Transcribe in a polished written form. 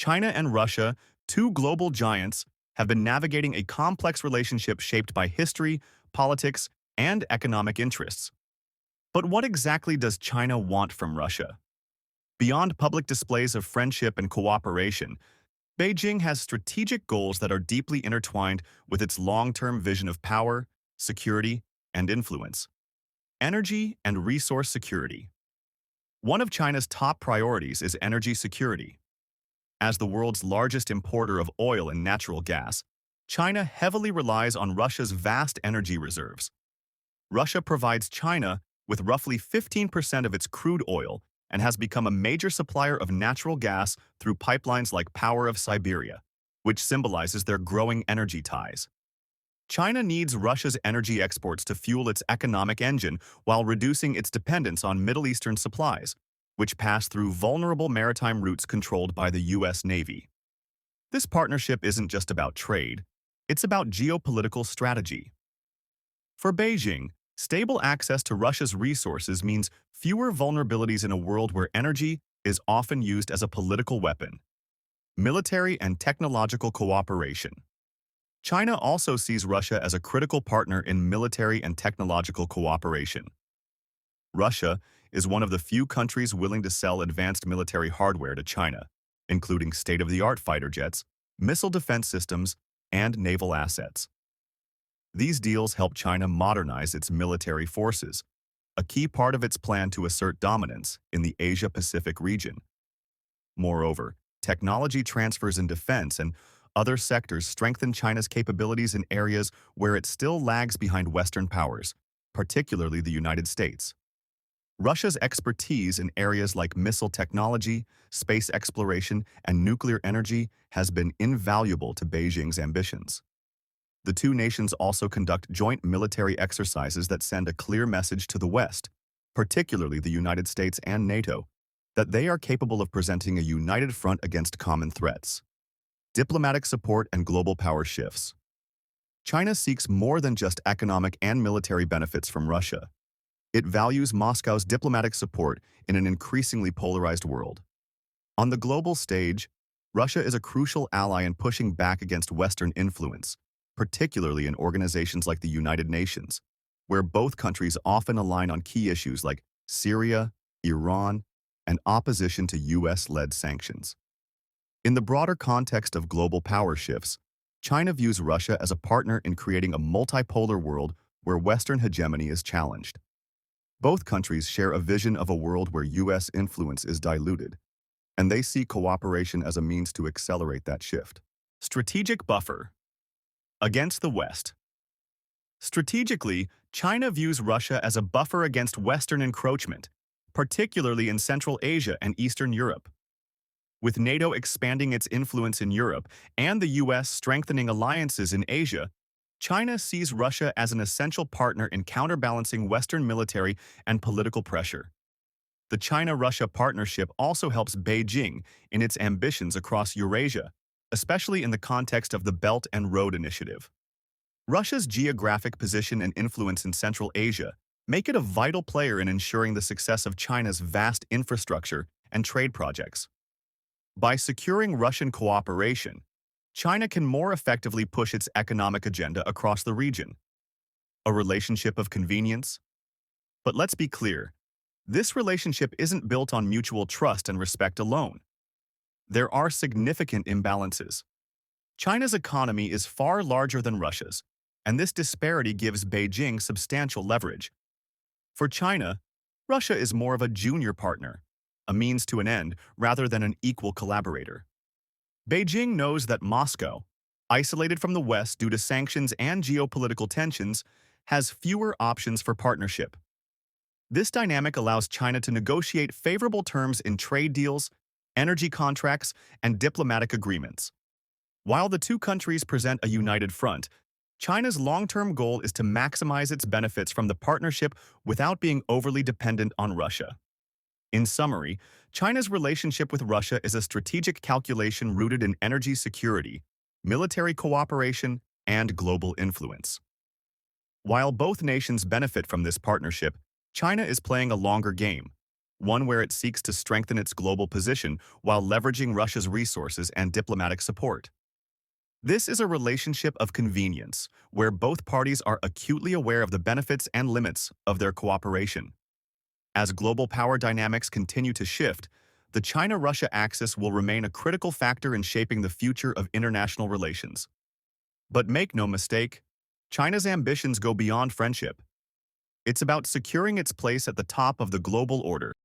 China and Russia, two global giants, have been navigating a complex relationship shaped by history, politics, and economic interests. But what exactly does China want from Russia? Beyond public displays of friendship and cooperation, Beijing has strategic goals that are deeply intertwined with its long-term vision of power, security, and influence. Energy and resource security. One of China's top priorities is energy security. As the world's largest importer of oil and natural gas, China heavily relies on Russia's vast energy reserves. Russia provides China with roughly 15% of its crude oil and has become a major supplier of natural gas through pipelines like Power of Siberia, which symbolizes their growing energy ties. China needs Russia's energy exports to fuel its economic engine while reducing its dependence on Middle Eastern supplies, which pass through vulnerable maritime routes controlled by the U.S. Navy. This partnership isn't just about trade, it's about geopolitical strategy. For Beijing, stable access to Russia's resources means fewer vulnerabilities in a world where energy is often used as a political weapon. Military and technological cooperation. China also sees Russia as a critical partner in military and technological cooperation. Russia is one of the few countries willing to sell advanced military hardware to China, including state-of-the-art fighter jets, missile defense systems, and naval assets. These deals help China modernize its military forces, a key part of its plan to assert dominance in the Asia-Pacific region. Moreover, technology transfers in defense and other sectors strengthen China's capabilities in areas where it still lags behind Western powers, particularly the United States. Russia's expertise in areas like missile technology, space exploration, and nuclear energy has been invaluable to Beijing's ambitions. The two nations also conduct joint military exercises that send a clear message to the West, particularly the United States and NATO, that they are capable of presenting a united front against common threats. Diplomatic support and global power shifts. China seeks more than just economic and military benefits from Russia. It values Moscow's diplomatic support in an increasingly polarized world. On the global stage, Russia is a crucial ally in pushing back against Western influence, particularly in organizations like the United Nations, where both countries often align on key issues like Syria, Iran, and opposition to US-led sanctions. In the broader context of global power shifts, China views Russia as a partner in creating a multipolar world where Western hegemony is challenged. Both countries share a vision of a world where US influence is diluted, and they see cooperation as a means to accelerate that shift. Strategic buffer. Against the West. Strategically, China views Russia as a buffer against Western encroachment, particularly in Central Asia and Eastern Europe. With NATO expanding its influence in Europe and the US strengthening alliances in Asia, China sees Russia as an essential partner in counterbalancing Western military and political pressure. The China-Russia partnership also helps Beijing in its ambitions across Eurasia, especially in the context of the Belt and Road Initiative. Russia's geographic position and influence in Central Asia make it a vital player in ensuring the success of China's vast infrastructure and trade projects. By securing Russian cooperation, China can more effectively push its economic agenda across the region. A relationship of convenience? But let's be clear, this relationship isn't built on mutual trust and respect alone. There are significant imbalances. China's economy is far larger than Russia's, and this disparity gives Beijing substantial leverage. For China, Russia is more of a junior partner, a means to an end rather than an equal collaborator. Beijing knows that Moscow, isolated from the West due to sanctions and geopolitical tensions, has fewer options for partnership. This dynamic allows China to negotiate favorable terms in trade deals, energy contracts, and diplomatic agreements. While the two countries present a united front, China's long-term goal is to maximize its benefits from the partnership without being overly dependent on Russia. In summary, China's relationship with Russia is a strategic calculation rooted in energy security, military cooperation, and global influence. While both nations benefit from this partnership, China is playing a longer game, one where it seeks to strengthen its global position while leveraging Russia's resources and diplomatic support. This is a relationship of convenience, where both parties are acutely aware of the benefits and limits of their cooperation. As global power dynamics continue to shift, the China-Russia axis will remain a critical factor in shaping the future of international relations. But make no mistake, China's ambitions go beyond friendship. It's about securing its place at the top of the global order.